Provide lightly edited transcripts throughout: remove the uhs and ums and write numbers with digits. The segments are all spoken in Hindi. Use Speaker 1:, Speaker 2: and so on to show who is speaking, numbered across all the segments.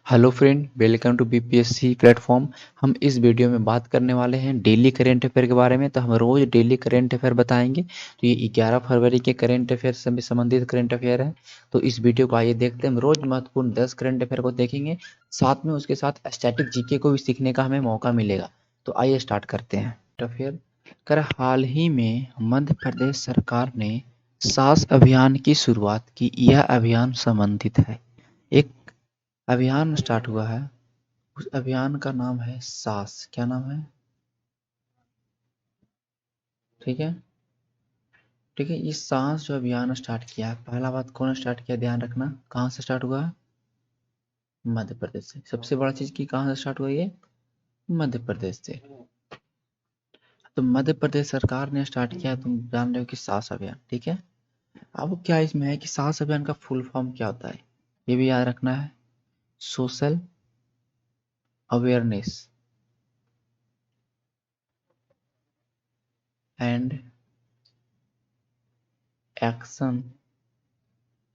Speaker 1: Hello friend, welcome to BPSC platform. हम इस वीडियो में बात करने वाले हैं डेली करेंट अफेयर के बारे में। तो हम रोज़ डेली करेंट अफेयर बताएंगे। तो ये 11 फरवरी के करेंट अफेयर से भी संबंधित करेंट अफेयर है। तो इस वीडियो को आइए देखते हैं। हम रोज़ महत्वपूर्ण 10 करेंट अफेयर को देखेंगे, साथ में उसके साथ स्टैटिक जीके को भी सीखने का हमें मौका मिलेगा। तो आइए स्टार्ट करते हैं। अफेयर कर हाल ही में मध्य प्रदेश सरकार ने सास अभियान की शुरुआत की। यह अभियान संबंधित है, एक अभियान स्टार्ट हुआ है। उस अभियान का नाम है सास। क्या नाम है? ठीक है, ठीक है। ये सांस जो अभियान स्टार्ट किया है, पहला बात कौन स्टार्ट किया, ध्यान रखना। कहाँ से स्टार्ट हुआ है? मध्य प्रदेश से। सबसे बड़ा चीज की कहाँ से स्टार्ट हुआ ये? मध्य प्रदेश से। तो मध्य प्रदेश सरकार ने स्टार्ट किया, तुम जान रहे हो कि सास अभियान। ठीक है। अब क्या इसमें है कि सास अभियान का फुल फॉर्म क्या होता है, ये भी याद रखना है। Social awareness and action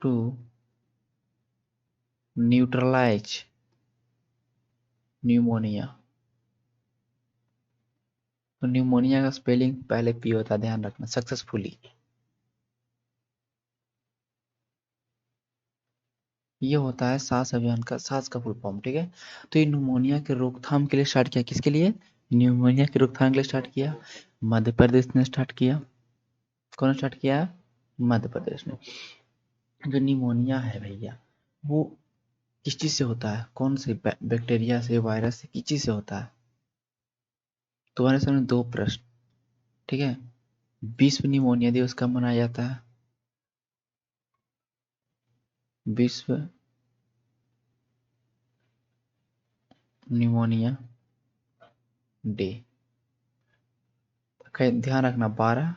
Speaker 1: to neutralize pneumonia. तो न्यूमोनिया का स्पेलिंग पहले पी होता है, ध्यान रखना। सक्सेसफुली, ये होता है सास अभियान का, सास का फुल फॉर्म। ठीक है। तो ये न्यूमोनिया के रोकथाम के लिए स्टार्ट किया। किसके लिए? न्यूमोनिया की रोकथाम के लिए स्टार्ट किया। मध्य प्रदेश ने स्टार्ट किया। कौन स्टार्ट किया? मध्य प्रदेश ने। जो निमोनिया है भैया, वो किस चीज से होता है? कौन से बैक्टीरिया से, वायरस से, किस चीज से होता है? तुम्हारे सामने दो प्रश्न। ठीक है। विश्व निमोनिया दिवस कब मनाया जाता है? विश्व निमोनिया डे। ध्यान रखना, 12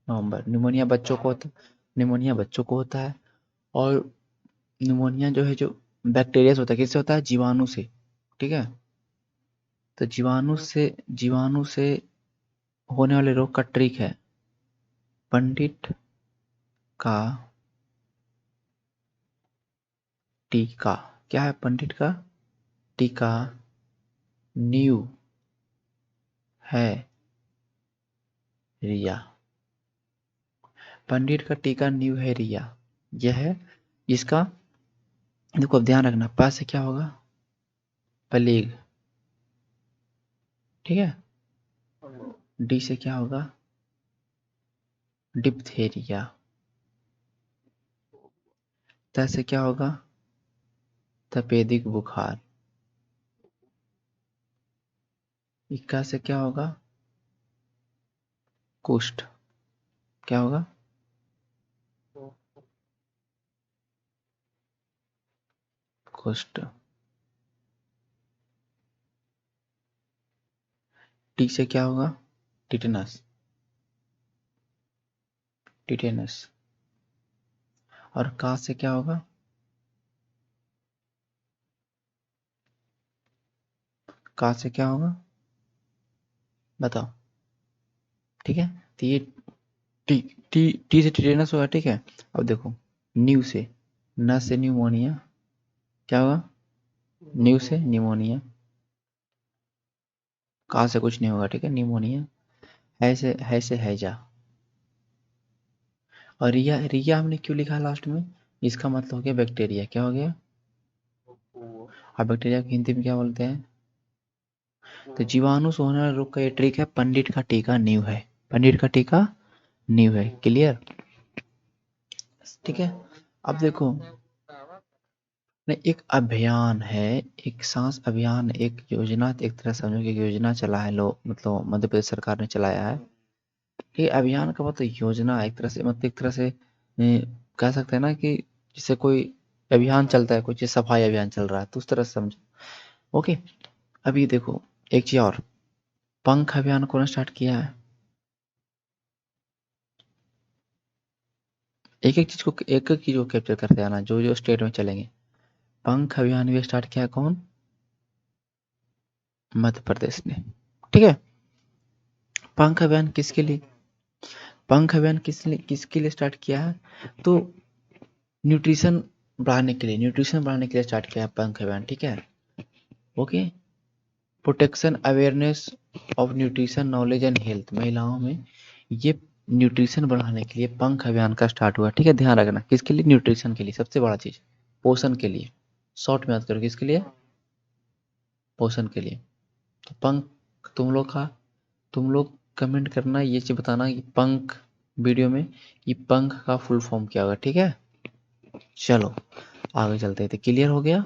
Speaker 1: नवंबर। निमोनिया बच्चों को होता निमोनिया बच्चों को होता है। और निमोनिया जो है, जो बैक्टीरिया से होता है, किससे होता है? जीवाणु से। ठीक है। तो जीवाणु से होने वाले रोग का ट्रिक है पंडित का टीका। क्या है? पंडित का टीका न्यू है रिया। पंडित का टीका न्यू है रिया, यह है इसका। देखो, अब ध्यान रखना, प से क्या होगा? प्लेग। ठीक है। डी से क्या होगा? डिप्थेरिया। त से क्या होगा? तपेदिक बुखार। इक्का से क्या होगा? कुष्ठ। क्या होगा? कुष्ठ। टी से क्या होगा? टिटेनस। टिटेनस। और का से क्या होगा? का से क्या होगा? बताओ। ठीक है। तो ये टी टी टी से टिटेनस होगा। ठीक है। अब देखो, न्यू से, न से न्यूमोनिया। क्या होगा? न्यू से न्यूमोनिया। का से कुछ नहीं होगा। ठीक है। न्यूमोनिया। है से हैजा। और रिया, रिया हमने क्यों लिखा लास्ट में? इसका मतलब हो गया बैक्टीरिया। क्या हो गया? और बैक्टीरिया को हिंदी में क्या बोलते हैं? तो जीवाणु से होने वाले रोग का ये ट्रिक है, पंडित का टीका नींव है। पंडित का टीका नींव है। क्लियर? ठीक है। अब देखो, एक अभियान है, एक सांस अभियान, एक योजना, एक तरह समझो कि एक योजना चला है, लो मतलब मध्य प्रदेश सरकार ने चलाया है। ये अभियान का मतलब योजना है, एक तरह से, मतलब एक तरह से कह सकते हैं ना कि जैसे कोई अभियान चलता है, कुछ सफाई अभियान चल रहा है, तो उस तरह से समझो। ओके। अभी देखो, एक चीज और, पंख अभियान कौन स्टार्ट किया है? एक एक चीज को, एक एक चीज को कैप्चर करते आना, जो जो स्टेट में चलेंगे। पंख अभियान भी स्टार्ट किया कौन? मध्य प्रदेश ने। ठीक है। पंख अभियान किसके लिए? पंख अभियान किसके लिए स्टार्ट किया है? तो न्यूट्रिशन बढ़ाने के लिए, न्यूट्रिशन बढ़ाने के लिए स्टार्ट किया है पंख अभियान, ठीक है। Okay. Protection awareness of nutrition knowledge and health, महिलाओं में ये न्यूट्रिशन बढ़ाने के लिए पंख अभियान का स्टार्ट हुआ, ठीक है। ध्यान रखना किसके लिए, न्यूट्रिशन के लिए, सबसे बड़ा चीज पोषण के लिए। शॉर्ट में याद करो किसके लिए, पोषण के लिए। तो पंख तुम लोग कमेंट करना, ये चीज बताना कि पंख वीडियो में ये पंख का फुल फॉर्म क्या होगा, ठीक है। चलो आगे चलते थे, क्लियर हो गया।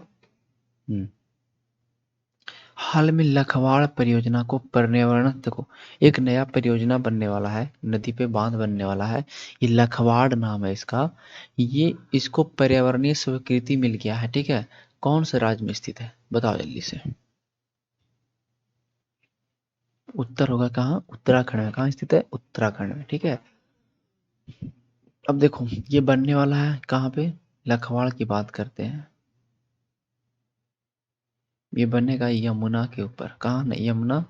Speaker 1: हाल में लखवाड़ परियोजना को पर्यावरण, देखो एक नया परियोजना बनने वाला है, नदी पे बांध बनने वाला है, ये लखवाड़ नाम है इसका। ये इसको पर्यावरणीय स्वीकृति मिल गया है, ठीक है। कौन से राज्य में स्थित है बताओ जल्दी से। उत्तर होगा कहाँ, उत्तराखंड में। कहाँ स्थित है, उत्तराखंड में, ठीक है। अब देखो ये बनने वाला है कहाँ पे, लखवाड़ की बात करते हैं। ये बनेगा यमुना के ऊपर, कहाँ, यमुना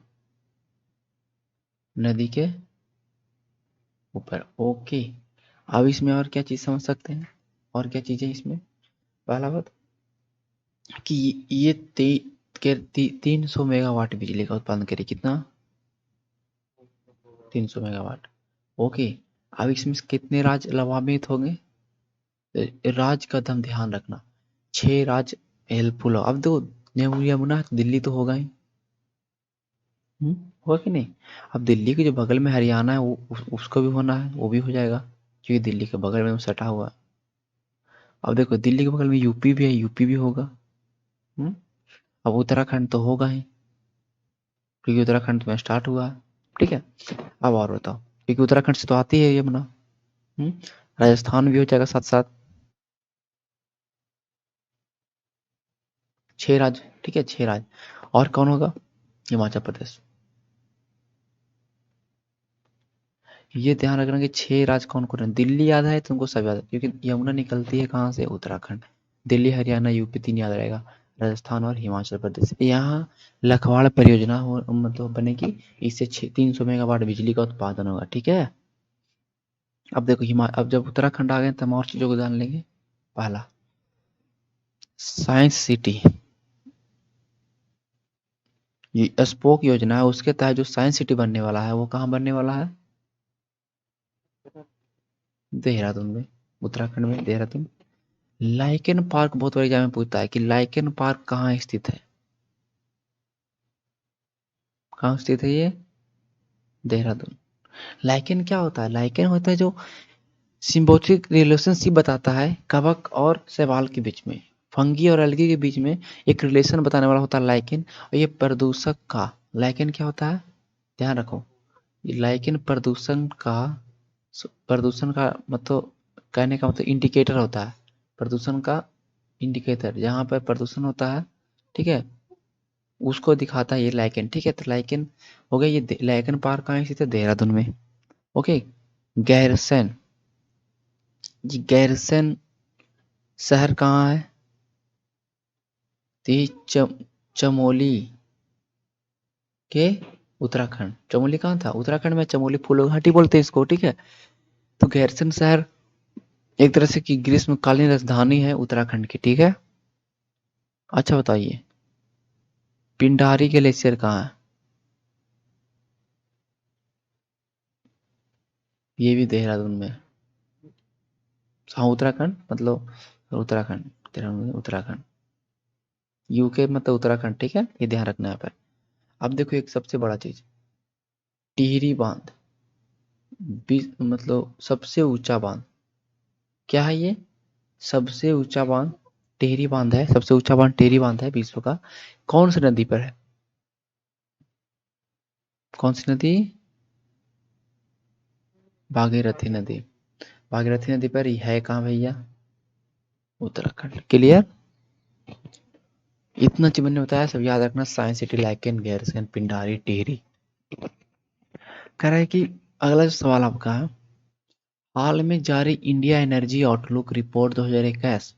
Speaker 1: नदी के ऊपर। ओके। अब इसमें और क्या चीज समझ सकते हैं, और क्या चीजें इसमें। पहला बात कि ये 300 मेगावाट बिजली का उत्पादन करे, कितना, 300 मेगावाट। ओके। अब इसमें से कितने राज्य लाभान्वित होंगे, राज्य का दम ध्यान रखना, 6 राज्य हेल्पफुल हो। अब दो यमुना तो दिल्ली तो होगा ही, होगा कि नहीं। अब दिल्ली के जो बगल में हरियाणा है वो उसको भी होना है, वो भी हो जाएगा, क्योंकि दिल्ली के बगल में वो सटा हुआ है। अब देखो दिल्ली के बगल में यूपी भी है, यूपी भी होगा। हम्म। अब उत्तराखंड तो होगा ही, क्योंकि उत्तराखंड में स्टार्ट हुआ है, ठीक है। अब और बताओ, क्योंकि उत्तराखंड से तो आती है यमुना। हम्म। राजस्थान भी हो जाएगा साथ साथ, 6 राज्य, ठीक है, 6 राज्य। और कौन होगा, हिमाचल प्रदेश। ये ध्यान रखना कि 6 राज्य कौन कौन है। दिल्ली याद है तुमको, सब याद है, क्योंकि यमुना निकलती है कहाँ से, उत्तराखंड। दिल्ली हरियाणा यूपी 3 याद रहेगा, राजस्थान और हिमाचल प्रदेश। यहाँ लखवाड़ परियोजना मतलब बनेगी, इससे 300 मेगावाट बिजली का उत्पादन होगा, ठीक है। अब देखो अब जब उत्तराखंड आ गए तो हम और चीजों को जान लेंगे। पहला, साइंस सिटी, ये स्पोक योजना है, उसके तहत जो साइंस सिटी बनने वाला है वो कहाँ बनने वाला है, देहरादून में, उत्तराखंड में देहरादून। लाइकेन पार्क बहुत बड़ी एग्जाम में पूछता है कि लाइकेन पार्क कहाँ स्थित है, कहाँ स्थित है ये, देहरादून। लाइकेन क्या होता है, लाइकेन होता है जो सिम्बोटिक रिलेशनशिप बताता है कवक और शैवाल के बीच में, फंगी और एल्गी के बीच में एक रिलेशन बताने वाला होता है लाइकेन। और ये प्रदूषक का, लाइकेन क्या होता है, ध्यान रखो, ये लाइकेन प्रदूषण का मतलब, कहने का मतलब इंडिकेटर होता है, प्रदूषण का इंडिकेटर, जहाँ पर प्रदूषण होता है, ठीक है, उसको दिखाता है ये लाइकेन, ठीक है। तो लाइकेन हो गया, ये लाइकेन पार्क कहाँ स्थित है, देहरादून में। ओके। गैरसैंण, ये गैरसैंण शहर कहाँ है, तो ये चमोली के, उत्तराखंड। चमोली कहाँ था, उत्तराखंड में, चमोली फूलों घाटी बोलते हैं इसको, ठीक है। तो गैरसैंण शहर एक तरह से की ग्रीष्मकालीन राजधानी है उत्तराखंड की, ठीक है। अच्छा बताइए, पिंडारी ग्लेशियर कहाँ है, ये भी देहरादून में। हाँ उत्तराखंड मतलब, उत्तराखंड, देहरादून उत्तराखंड, यूके मतलब उत्तराखंड, ठीक है, ये ध्यान रखना है यहाँ पर। अब देखो एक सबसे बड़ा चीज, टिहरी बांध, मतलब सबसे ऊंचा बांध, क्या है ये, सबसे ऊंचा बांध टिहरी बांध है, सबसे ऊंचा बांध टिहरी बांध है विश्व का। कौन सी नदी पर है, कौन सी नदी, भागीरथी नदी। भागीरथी नदी पर है कहाँ भैया, उत्तराखंड, क्लियर। इतना चीज मैंने बताया सब याद रखना, science city, lichen, Gairsain, Pindari, Tehri. कह रहा है कि अगला जो सवाल आपका है, हाल में जारी इंडिया एनर्जी आउटलुक रिपोर्ट 2021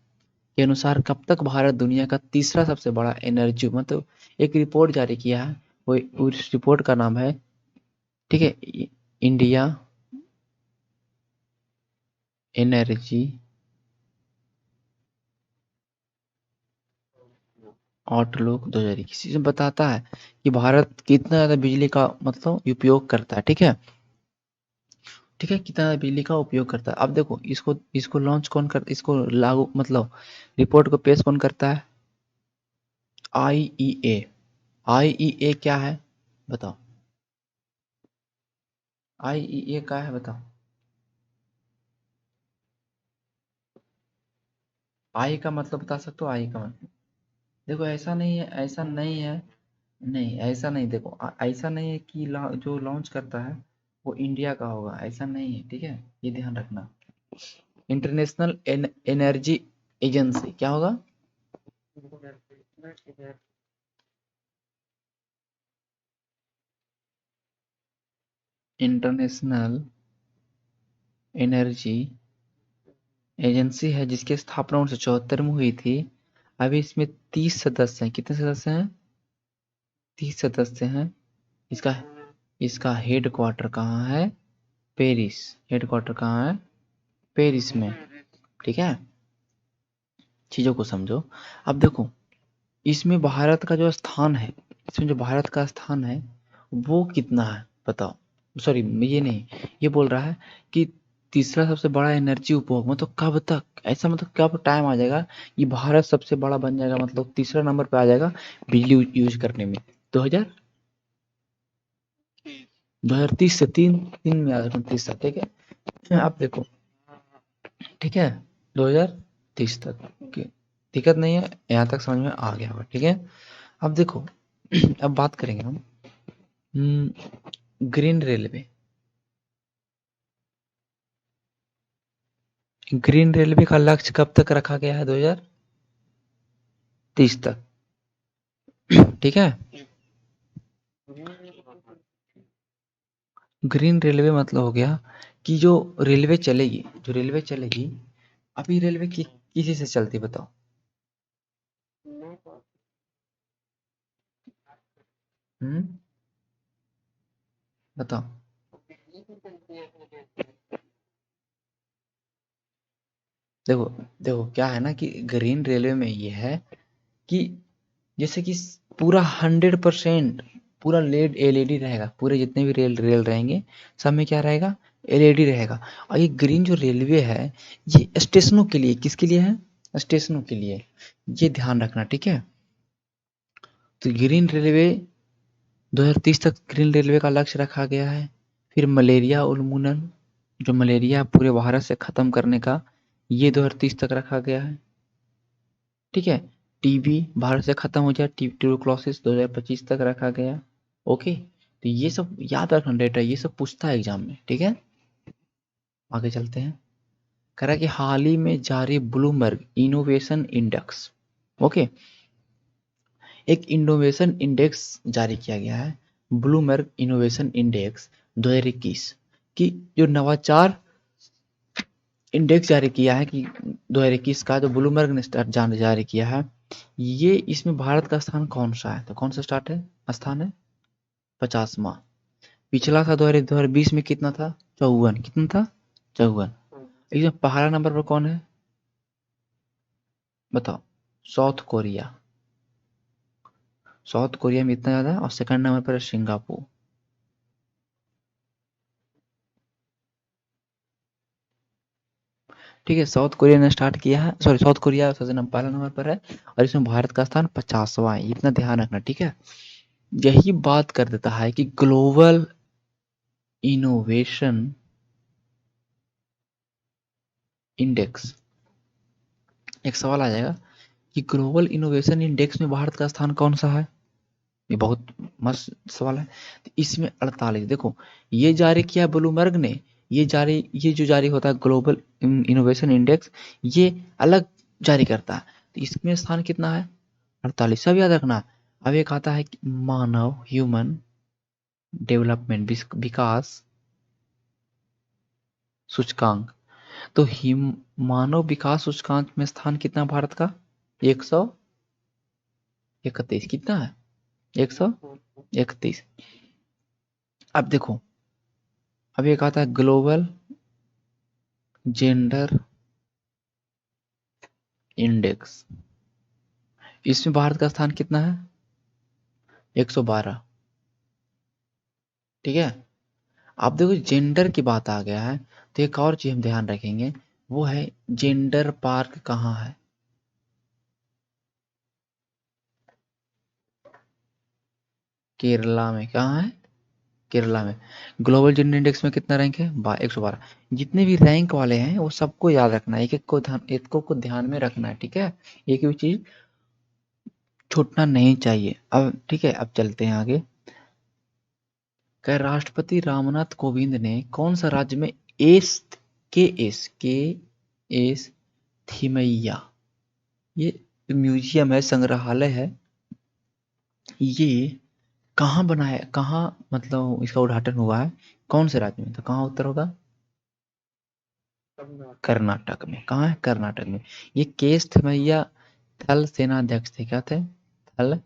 Speaker 1: के अनुसार कब तक भारत दुनिया का तीसरा सबसे बड़ा एनर्जी, मतलब एक रिपोर्ट जारी किया है, वो उस रिपोर्ट का नाम है, ठीक है, इंडिया एनर्जी आउटलुक 2021 इसमें बताता है कि भारत कितना ज़्यादा बिजली का मतलब उपयोग करता है। ठीक है, ठीक है, कितना ज़्यादा बिजली का उपयोग करता है। अब देखो इसको इसको लॉन्च कौन कर, इसको लागू मतलब रिपोर्ट को पेश कौन करता है? आईईए। आईईए क्या है बताओ? आईईए क्या है बताओ? आई का मतलब बता सकते हो? आई का मतलब देखो ऐसा नहीं है, ऐसा नहीं है, नहीं ऐसा नहीं, देखो ऐसा नहीं है कि जो लॉन्च करता है वो इंडिया का होगा, ऐसा नहीं है। ठीक है, ये ध्यान रखना। इंटरनेशनल एनर्जी एजेंसी क्या होगा? इंटरनेशनल एनर्जी एजेंसी है, जिसकी स्थापना 1974 में हुई थी। अभी इसमें 30 सदस्य हैं। कितने सदस्य हैं? 30 सदस्य हैं। इसका इसका हेड क्वार्टर कहाँ है? पेरिस। हेड क्वार्टर कहाँ है? पेरिस में। ठीक है, चीज़ों को समझो। अब देखो इसमें भारत का जो स्थान है, इसमें जो भारत का स्थान है वो कितना है बताओ? सॉरी ये नहीं, ये बोल रहा है कि तीसरा सबसे बड़ा एनर्जी उपभोग मतलब कब तक, ऐसा मतलब कब टाइम आ जाएगा ये भारत सबसे बड़ा बन जाएगा, मतलब तीसरा नंबर पे आ जाएगा बिजली यूज करने में? 2000 2030 से तीन तीन में आ जाएगा, 30 तक। ठीक है, आप देखो। ठीक है, 2030 तक की दिक्कत नहीं है, यहाँ तक समझ में आ गया होगा। ठीक है, अब देखो अब बात करेंगे हम ग्रीन रेलवे। ग्रीन रेलवे का लक्ष्य कब तक रखा गया है? 2030 तक। ठीक है, ग्रीन रेलवे मतलब हो गया कि जो रेलवे चलेगी, जो रेलवे चलेगी, अभी रेलवे किसी से चलती बताओ? हम्म, बताओ। देखो देखो क्या है ना कि ग्रीन रेलवे में ये है कि जैसे कि पूरा 100% पूरा लेड एलईडी रहेगा, पूरे जितने भी रेल रेल रहेंगे सब में क्या रहेगा? एलईडी रहेगा। और ये ग्रीन जो रेलवे है ये स्टेशनों के लिए, किसके लिए है? स्टेशनों के लिए, ये ध्यान रखना। ठीक है, तो ग्रीन रेलवे 2030 तक ग्रीन रेलवे का लक्ष्य रखा गया है। फिर मलेरिया उन्मूलन, जो मलेरिया पूरे भारत से खत्म करने का, ये 2030 तक रखा गया है। ठीक है, टीबी भारत से खत्म हो जाए, ट्यूबरक्लोसिस 2025 तक रखा गया। ओके, तो ये सब याद रखना डेटा, ये सब पूछता है एग्जाम में। ठीक है, आगे चलते हैं। कह रहा है कि हाल ही में जारी ब्लूमबर्ग इनोवेशन इंडेक्स, ओके, एक इनोवेशन इंडेक्स जारी किया गया है, ब्लूमबर्ग इनोवेशन इंडेक्स 2021 की, जो नवाचार इंडेक्स जारी किया है कि 2021 का, जो ब्लूमबर्ग ने जारी किया है, ये इसमें भारत का स्थान कौन सा है? तो कौन सा स्टार्ट है, स्थान है? 50वां। पिछला था 2020 में कितना था? 54। कितना था? 54। इसमें पहला नंबर पर कौन है बताओ? South Korea. साउथ कोरिया में इतना ज्यादा है, और सेकंड नंबर पर है सिंगापुर। ठीक है, साउथ कोरिया ने स्टार्ट किया है, सॉरी साउथ कोरिया सबसे पहला नंबर पर है, और इसमें भारत का स्थान 50वां है, इतना ध्यान रखना। ठीक है, यही बात कर देता है कि ग्लोबल इनोवेशन इंडेक्स, एक सवाल आ जाएगा कि ग्लोबल इनोवेशन इंडेक्स में भारत का स्थान कौन सा है? ये बहुत मस्त सवाल है। तो इसमें 48, देखो ये जारी किया ब्लूमबर्ग ने, ये जो जारी होता है ग्लोबल इनोवेशन इंडेक्स, ये अलग जारी करता है। तो इसमें स्थान कितना है? 48। सब याद रखना। अब एक आता है कि मानव ह्यूमन डेवलपमेंट विकास सूचकांक, तो हिम मानव विकास सूचकांक में स्थान कितना भारत का? 131। कितना है? 131। अब देखो, अब एक आता है ग्लोबल जेंडर इंडेक्स, इसमें भारत का स्थान कितना है? 112। ठीक है। अब देखो जेंडर की बात आ गया है, तो एक और चीज हम ध्यान रखेंगे, वो है जेंडर पार्क कहाँ है? केरला में। कहाँ है? केरला में। ग्लोबल जेंडर इंडेक्स में कितना रैंक है? 112। जितने भी रैंक वाले हैं वो सबको याद रखना है, एक को ध्यान में रखना है, ठीक है। एक भी चीज छूटना नहीं चाहिए। अब ठीक है, अब चलते हैं आगे। क्या राष्ट्रपति रामनाथ कोविंद ने कौन सा राज्य में एस थिमैया, ये म्यूजियम है, संग्रहालय है, ये कहाँ बनाया, कहाँ मतलब इसका उद्घाटन हुआ है, कौन से राज्य में? तो कहाँ उत्तर होगा? कर्नाटक में। कहाँ है? कर्नाटक में। ये केस थिमैया थल सेनाध्यक्ष थे। क्या थे? थल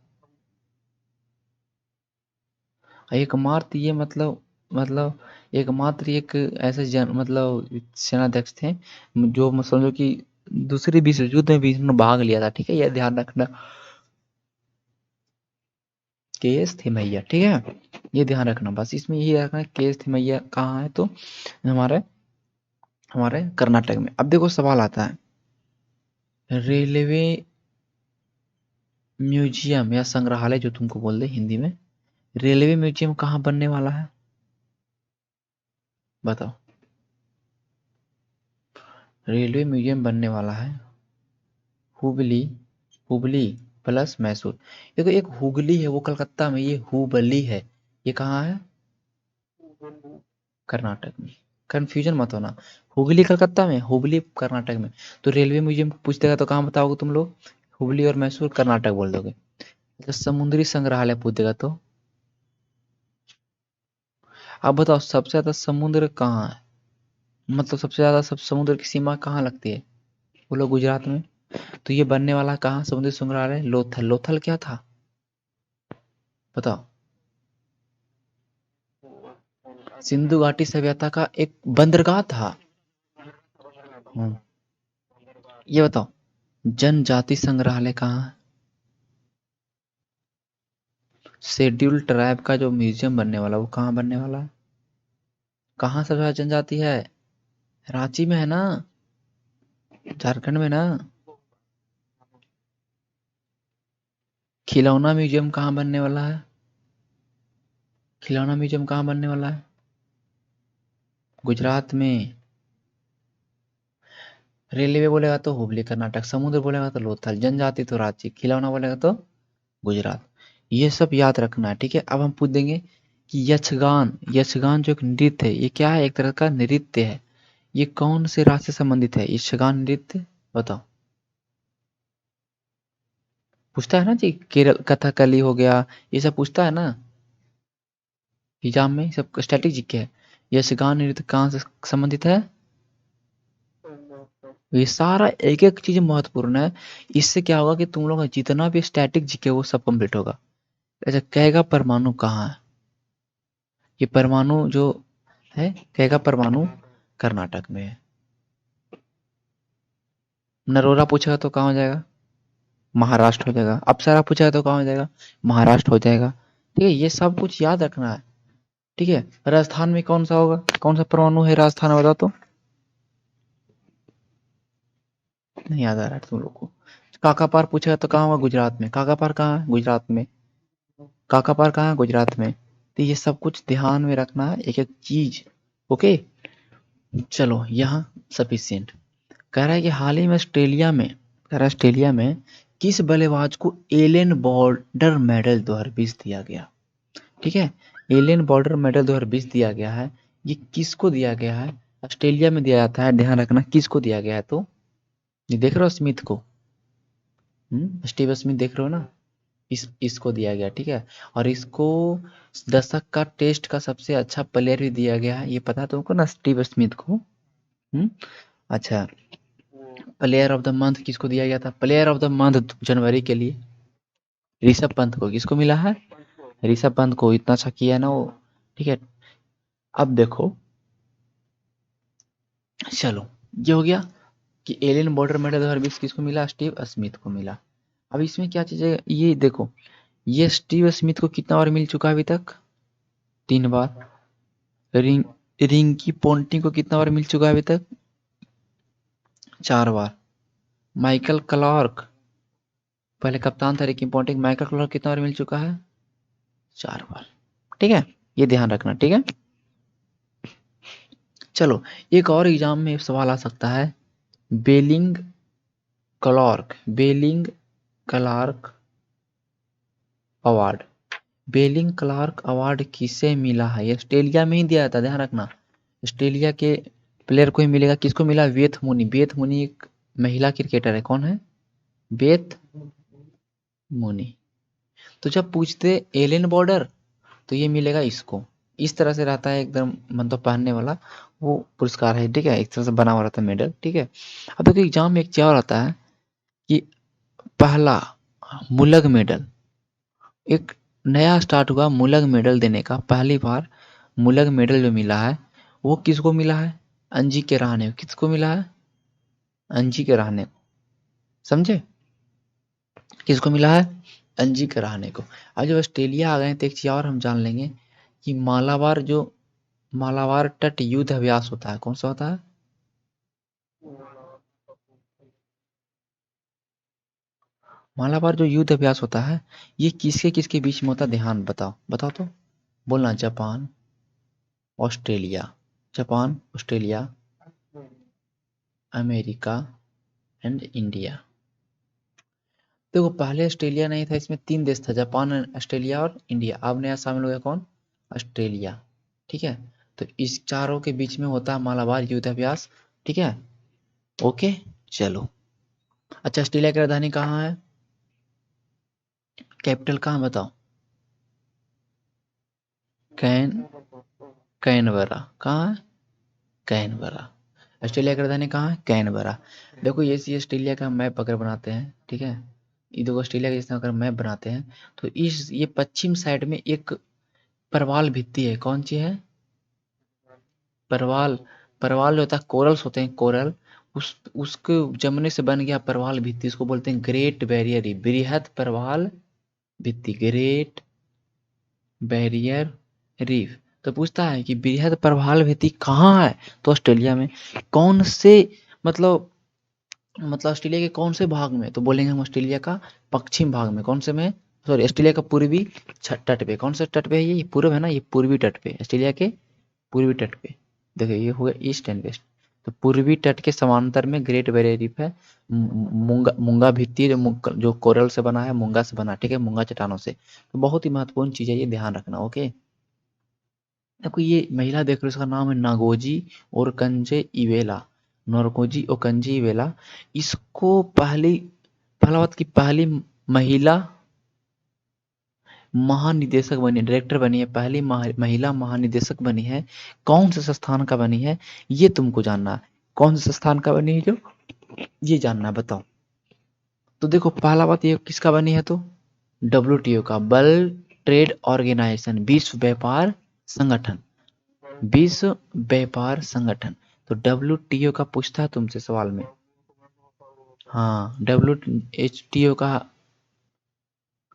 Speaker 1: एकमात्र, ये मतलब एकमात्र एक ऐसे मतलब सेनाध्यक्ष थे जो समझो कि दूसरे विश्व युद्ध में भी इन्होंने भाग लिया था, ठीक है, यह ध्यान रखना। केएस थिमैया, ठीक है, ये ध्यान रखना, बस इसमें यही रखना है केएस थिमैया कहाँ है, तो हमारे हमारे कर्नाटक में। अब देखो सवाल आता है, रेलवे म्यूजियम या संग्रहालय जो तुमको बोल दे हिंदी में, रेलवे म्यूजियम कहाँ बनने वाला है? बताओ। रेलवे म्यूजियम बनने वाला है हुबली, हुबली प्लस मैसूर। देखो एक हुगली है वो कलकत्ता में, ये हुबली है, ये कहाँ है? कर्नाटक में। कंफ्यूजन मत होना, हुगली कलकत्ता में, हुबली कर्नाटक में। तो रेलवे म्यूजियम पूछ देगा तो कहाँ बताओगे तुम लोग? हुबली और मैसूर कर्नाटक बोल दोगे। तो समुद्री संग्रहालय पूछ देगा तो? अब बताओ सबसे ज्यादा समुद्र कहाँ है, मतलब सबसे ज्यादा सब समुद्र की सीमा कहाँ लगती है? बोलो गुजरात में। तो ये बनने वाला कहाँ समुद्री संग्रहालय? लोथल। लोथल क्या था बताओ? सिंधु घाटी सभ्यता का एक बंदरगाह था। हम्म, ये बताओ जनजाति संग्रहालय कहाँ है? शेड्यूल ट्राइब का जो म्यूजियम बनने वाला वो कहाँ बनने वाला है? कहाँ सबसे ज्यादा जनजाति है? रांची में है ना, झारखंड में ना। खिलौना म्यूजियम कहाँ बनने वाला है? खिलौना म्यूजियम कहाँ बनने वाला है? गुजरात में। रेलवे बोलेगा तो हुबली कर्नाटक, समुद्र बोलेगा तो लोथल, जनजाति तो रांची, खिलौना बोलेगा तो गुजरात। ये सब याद रखना है, ठीक है। अब हम पूछ देंगे कि यक्षगान, यक्षगान जो एक नृत्य है ये क्या है? एक तरह का नृत्य है, ये कौन से राज्य से संबंधित है यक्षगान नृत्य? बताओ। पूछता है ना जी, केरल कथकली हो गया, ये सब पूछता है ना एग्जाम में, सब स्टैटिक जीके है। यक्षगान नृत्य कहाँ से संबंधित है? ये सारा एक एक चीज महत्वपूर्ण है। इससे क्या होगा कि तुम लोग का जितना भी स्टैटिक जीके वो सब कंप्लीट होगा। अच्छा, कहेगा परमाणु कहाँ है? ये परमाणु जो है, कहेगा परमाणु कर्नाटक में है। नरोरा पूछेगा तो कहाँ हो जाएगा? महाराष्ट्र हो जाएगा। अप्सरा पूछेगा तो कहाँ हो जाएगा? महाराष्ट्र हो जाएगा। ठीक है, ये सब कुछ याद रखना है, ठीक है। राजस्थान में कौन सा होगा, कौन सा परमाणु है राजस्थान में, बताओ तो? नहीं याद आ रहा है तुम लोग को। काका पार पूछेगा तो कहाँ होगा? गुजरात में। काका पार कहाँ है? गुजरात में। काका पार कहाँ है? गुजरात में। तो ये सब कुछ ध्यान में रखना है, एक एक चीज। ओके, चलो यहाँ सफिशियंट। कह रहा है कि हाल ही में ऑस्ट्रेलिया में, कह रहा है ऑस्ट्रेलिया में किस बल्लेबाज को एलन बॉर्डर मेडल 2020 दिया गया? ठीक है, एलन बॉर्डर मेडल 2020 दिया गया है, ये किसको दिया गया है? ऑस्ट्रेलिया में दिया जाता है, ध्यान रखना किसको दिया गया है। तो ये देख रहे हो स्मिथ को, स्टीव स्मिथ देख रहे हो ना, इसको दिया गया, ठीक है। और इसको दशक का टेस्ट का सबसे अच्छा प्लेयर भी दिया गया है, ये पता है तुमको ना स्टीव स्मिथ को? हम्म, अच्छा। प्लेयर ऑफ द मंथ किसको दिया गया था? प्लेयर ऑफ द मंथ जनवरी के लिए ऋषभ पंत को। किसको मिला है? ऋषभ पंत को, इतना अच्छा किया है ना वो, ठीक है। अब देखो, चलो ये हो गया कि एलियन बॉर्डर मेडल 2020 किसको मिला? स्टीव स्मिथ को मिला। अब इसमें क्या चीज़ है, ये देखो, ये स्टीव स्मिथ को कितना बार मिल चुका है अभी तक? 3 बार। रिंग रिंकी पोंटिंग को कितना बार मिल चुका है अभी तक? 4 बार। माइकल क्लार्क, पहले कप्तान था रिकी पोंटिंग, माइकल क्लार्क कितना बार मिल चुका है? 4 बार। ठीक है, ये ध्यान रखना, ठीक है। चलो, एक और एग्जाम में सवाल आ सकता है, बेलिंग क्लार्क अवार्ड। बेलिंग क्लार्क अवार्ड किसे मिला है? ये ऑस्ट्रेलिया में ही दिया जाता है, ध्यान रखना। ऑस्ट्रेलिया के प्लेयर को ही मिलेगा। किसको मिला? Beth Mooney. बेथ मुनी एक महिला क्रिकेटर है। कौन है? Beth Mooney. तो जब पूछते एलेन बॉर्डर, तो ये मिलेगा इसको। इस तरह से रहता है एकदम, मतलब पहनने वाला वो पुरस्कार है, ठीक है, इस तरह से बना हुआ रहता है मेडल, ठीक है। अब देखो एग्जाम में एक चीज और आता है कि पहला मुलग मेडल, एक नया स्टार्ट हुआ मुलग मेडल देने का, पहली बार मुलग मेडल जो मिला है वो किसको मिला है? अंजी के रहाणे को। किसको मिला है? अंजी के रहाणे को। समझे? किसको मिला है? अंजी के रहाणे को। अब जब ऑस्ट्रेलिया आ गए तो एक चीज और हम जान लेंगे कि मालाबार तट युद्ध अभ्यास होता है, कौन सा होता है? मालाबार जो युद्ध अभ्यास होता है, ये किसके किसके बीच में होता है? ध्यान बताओ, बताओ तो। बोलना। Japan, Australia, America and India. देखो पहले ऑस्ट्रेलिया नहीं था, इसमें 3 देश था, जापान, ऑस्ट्रेलिया और इंडिया। अब नया शामिल हो गया कौन? ऑस्ट्रेलिया। ठीक है, तो इस चारों के बीच में होता है मालाबार युद्धाभ्यास। ठीक है, ओके। चलो, अच्छा, ऑस्ट्रेलिया की राजधानी कहाँ है? कैपिटल कहाँ बताओ? Can Canberra. कहाँ है? कैनबरा। ऑस्ट्रेलिया की राजधानी कहाँ है? कैनबरा। देखो ये ऑस्ट्रेलिया का मैप अगर बनाते हैं, ठीक है, ये देखो ऑस्ट्रेलिया का जैसे अगर मैप बनाते हैं, तो इस ये पश्चिम साइड में एक प्रवाल भित्ति है। कौन सी है? प्रवाल। प्रवाल जो होता है, कोरल्स होते हैं, कोरल, उसके जमने से बन गया प्रवाल भित्ति, इसको बोलते हैं ग्रेट बैरियर रीफ। बृहद प्रवाल भित्ति, ग्रेट बैरियर रीफ। तो पूछता है कि बृहद प्रवाल भित्ति कहाँ है? तो ऑस्ट्रेलिया में। कौन से, मतलब ऑस्ट्रेलिया के कौन से भाग में? तो बोलेंगे हम ऑस्ट्रेलिया का पश्चिम भाग में। कौन से में? सॉरी, ऑस्ट्रेलिया का पूर्वी तट पे। कौन से तट पे है ये? पूर्व है ना, ये पूर्वी तट पे, ऑस्ट्रेलिया के पूर्वी तट पे। देखो ये हो गया ईस्ट एंड वेस्ट। तो पूर्वी तट के समांतर में ग्रेट बैरियर रीफ है। मूंगा भित्ति जो कोरल से बना है, मूंगा से बना, ठीक है, मूंगा चट्टानों से। तो बहुत ही महत्वपूर्ण चीज है, ये ध्यान रखना, ओके। देखो ये महिला देख रहे हो, इसका नाम है नागोजी और कंजे इवेला। नोरकोजी और कंजे इवेला। इसको पहला बात की पहली महिला महानिदेशक बनी है, डायरेक्टर बनी है, पहली महिला महानिदेशक बनी है। कौन से संस्थान का बनी है, ये तुमको जानना है। कौन से संस्थान का बनी है जो, ये जानना है, बताओ। तो देखो पहला बात ये किसका बनी है? तो WTO का, वर्ल्ड ट्रेड ऑर्गेनाइजेशन, विश्व व्यापार संगठन। विश्व व्यापार संगठन। तो WTO का पूछता है तुमसे सवाल में। हाँ, WTO का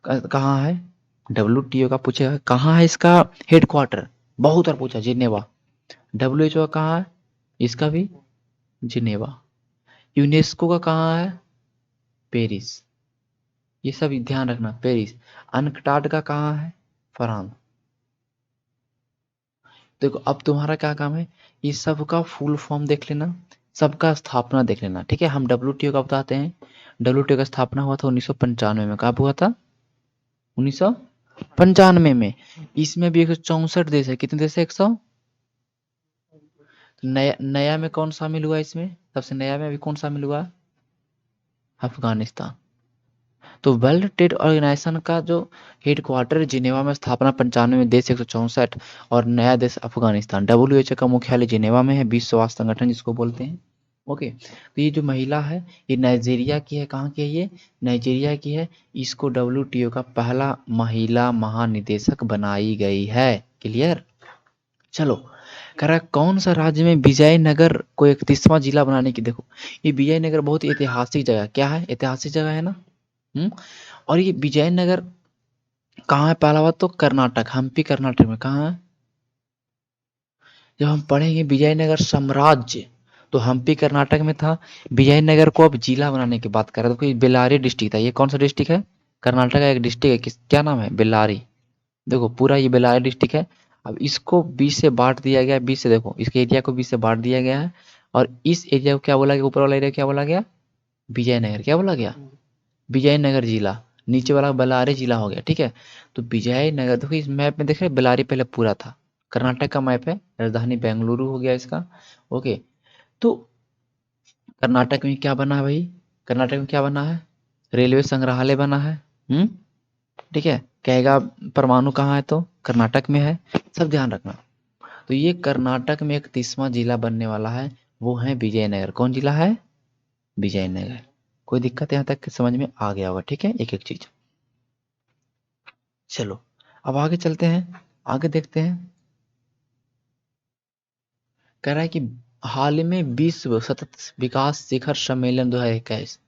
Speaker 1: कहाँ है? WTO का पूछेगा कहाँ है इसका हेडक्वार्टर। बहुत बार पूछा, जिनेवा। WHO का कहाँ है? इसका भी जिनेवा। यूनेस्को का कहाँ है? पेरिस। ये सब ध्यान रखना, पेरिस। अनकटाड का कहाँ है? फ्रांस। देखो अब तुम्हारा क्या काम है, ये सबका फुल फॉर्म देख लेना, सबका स्थापना देख लेना, ठीक है। हम WTO का बताते हैं। WTO का स्थापना हुआ था 1995 में। कब हुआ था? 1995 में। इसमें भी 164 देश है। कितने देश है? 100। नया नया में कौन शामिल हुआ इसमें? सबसे नया में अभी कौन शामिल हुआ? अफगानिस्तान। तो वर्ल्ड ट्रेड ऑर्गेनाइजेशन का जो हेडक्वार्टर जिनेवा में, स्थापना 95 में, देश 164 और नया देश अफगानिस्तान। WHO का मुख्यालय जिनेवा में है, विश्व स्वास्थ्य संगठन जिसको बोलते हैं, ओके। तो ये जो महिला है ये नाइजीरिया की है। कहाँ की है ये? नाइजीरिया की है। इसको WTO का पहला महिला महानिदेशक बनाई गई है। क्लियर? चलो, कह रहा है कौन सा राज्य में विजयनगर को 31वां जिला बनाने की। देखो ये विजयनगर बहुत ऐतिहासिक जगह, क्या है? ऐतिहासिक जगह है ना। और ये विजयनगर कहाँ है? पहला बात तो कर्नाटक, हम्पी कर्नाटक में कहाँ है? जब हम पढ़ेंगे विजयनगर साम्राज्य, तो हम्पी कर्नाटक में था। विजयनगर को अब जिला बनाने की बात कर रहे थे, तो बेल्लारी डिस्ट्रिक्ट था। ये कौन सा डिस्ट्रिक्ट है? कर्नाटक का एक डिस्ट्रिक्ट है, क्या नाम है? बेल्लारी। देखो पूरा ये बेल्लारी डिस्ट्रिक्ट है। अब इसको 20 से बांट दिया गया है, 20 से, देखो इसके एरिया को 20 से बांट दिया गया है। और इस एरिया को क्या बोला गया? ऊपर वाला एरिया क्या बोला गया? विजयनगर। क्या बोला गया? विजयनगर जिला। नीचे वाला बेल्लारी जिला हो गया, ठीक है। तो विजयनगर, देखो इस मैप में देख रहे हैं, बेल्लारी पहले पूरा था। कर्नाटक का मैप है, राजधानी बेंगलुरु हो गया इसका। ओके। तो कर्नाटक में क्या बना है भाई? कर्नाटक में क्या बना है? रेलवे संग्रहालय बना है। हम्म। ठीक है। कहेगा परमाणु कहाँ है? तो कर्नाटक में है। सब ध्यान रखना। तो ये कर्नाटक में 31वां जिला बनने वाला है, वो है विजयनगर। कौन जिला है? विजयनगर। कोई दिक्कत यहाँ तक समझ में आ गया होगा, ठीक है, एक एक चीज। चलो अब आगे चलते हैं, आगे देखते हैं। कह रहा है कि हाल में विश्व सतत विकास शिखर सम्मेलन 2021,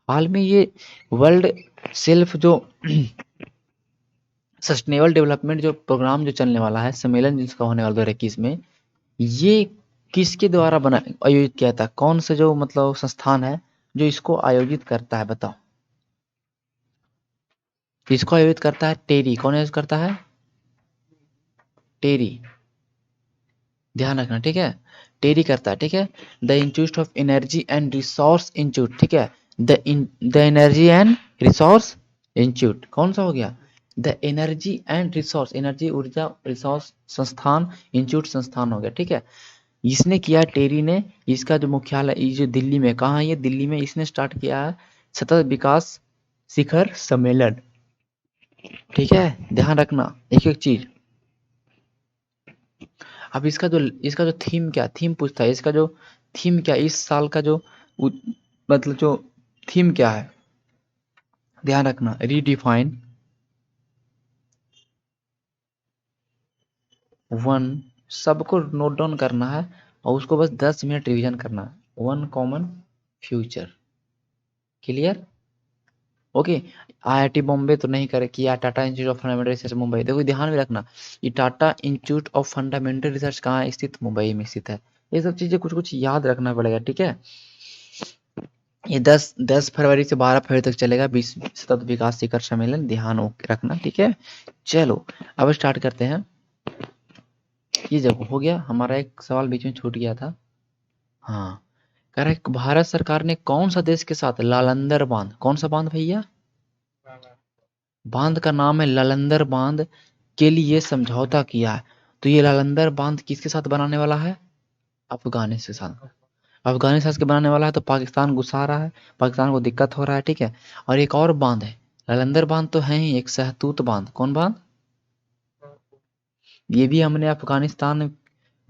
Speaker 1: हाल में ये वर्ल्ड सेल्फ जो सस्टेनेबल डेवलपमेंट जो प्रोग्राम जो चलने वाला है, सम्मेलन जिसका होने वाला 2021 में, ये किसके द्वारा बना आयोजित किया था? कौन सा जो मतलब संस्थान है जो इसको आयोजित करता है? बताओ किसको आयोजित करता है? टेरी। कौन आयोजित करता है? टेरी। ध्यान रखना, ठीक है। टेरी करता है, ठीक है। The institute of energy and resource institute, ठीक है। The energy and resource institute कौन सा हो गया? The energy and resource, energy ऊर्जा रिसोर्स संस्थान, इंस्टीट्यूट संस्थान हो गया, ठीक है। इसने किया टेरी ने। इसका जो मुख्यालय ये जो दिल्ली में, कहाँ है ये? दिल्ली में। इसने स्टार्ट किया है सतत विकास शिखर सम्मेलन, ठीक है। ध्यान रखना एक एक चीज। अब इसका जो थीम क्या, थीम पूछता है, इसका जो थीम क्या, इस साल का जो उ- मतलब जो थीम क्या है? ध्यान रखना, रीडिफाइन वन। सबको नोट डाउन करना है और उसको बस 10 मिनट रिवीजन करना है। One common future. Clear? Okay. IIT Bombay तो नहीं करे किया, Tata institute of fundamental research Mumbai. देखो ध्यान में रखना, ये Tata institute of fundamental research कहाँ है स्थित? मुंबई में स्थित है। ये सब चीजें कुछ कुछ याद रखना पड़ेगा, ठीक है। ये 10 फरवरी से 12 फरवरी तक चलेगा, 20 सतत विकास शिखर सम्मेलन, ध्यान रखना, ठीक है। चलो अब स्टार्ट करते हैं। ये जब हो गया, हमारा एक सवाल बीच में छूट गया था। हाँ, कह रहा है भारत सरकार ने कौन सा देश के साथ लालंदर बांध, कौन सा बांध भैया? बांध का नाम है लालंदर बांध, के लिए समझौता किया है। तो ये लालंदर बांध किसके साथ बनाने वाला है? अफगानिस्तान के साथ। अफगानिस्तान के बनाने वाला है, तो पाकिस्तान घुसा रहा है, पाकिस्तान को दिक्कत हो रहा है, ठीक है। और एक और बांध है, ललंदर बांध तो है ही, एक सहतूत बांध। कौन बांध? ये भी हमने अफगानिस्तान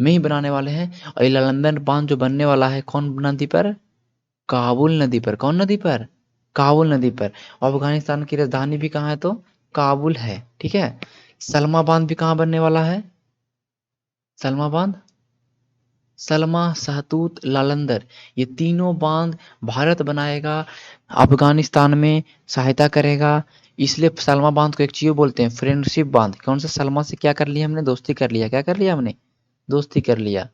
Speaker 1: में ही बनाने वाले हैं। और ये ललंदर बांध जो बनने वाला है, कौन नदी पर? काबुल नदी पर। कौन नदी पर? काबुल नदी पर। और अफगानिस्तान की राजधानी भी कहाँ है? तो काबुल है, ठीक है। सलमा बांध भी कहाँ बनने वाला है? सलमा बांध, सलमा, सहतूत, लालंदर, ये तीनों बांध भारत बनाएगा, अफगानिस्तान में सहायता करेगा। इसलिए सलमा बांध को एक चीज बोलते हैं, फ्रेंडशिप बांध। कौन सा? सलमा से क्या कर लिया हमने? दोस्ती कर लिया। क्या कर लिया हमने? दोस्ती कर लिया,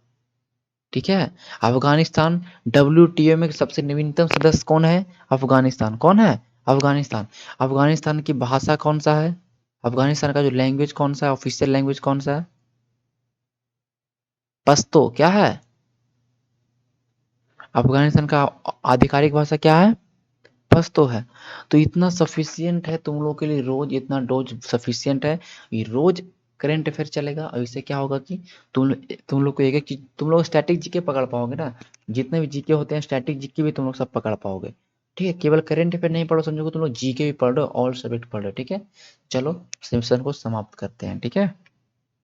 Speaker 1: ठीक है। अफगानिस्तान WTO में सबसे नवीनतम सदस्य कौन है? अफगानिस्तान। कौन है? अफगानिस्तान। अफगानिस्तान की भाषा कौन सा है? अफगानिस्तान का जो लैंग्वेज कौन सा है, ऑफिशियल लैंग्वेज कौन सा है? पश्तो। क्या है? अफगानिस्तान का आधिकारिक भाषा क्या है? पश्तो है। तो इतना सफिशियंट है तुम लोगों के लिए, रोज इतना डोज सफिशियंट है। ये रोज करंट अफेयर चलेगा, और इससे क्या होगा कि तुम लोग को एक एक चीज, तुम लोग स्टैटिक जीके पकड़ पाओगे ना। जितने भी जीके होते हैं, स्टैटिक जीके भी तुम लोग सब पकड़ पाओगे, ठीक है। केवल करंट अफेयर नहीं पढ़ो समझो, तुम लोग जीके भी पढ़ रहे हो, ऑल सब्जेक्ट पढ़ रहे हो, ठीक है। चलो सेशन को समाप्त करते हैं, ठीक है।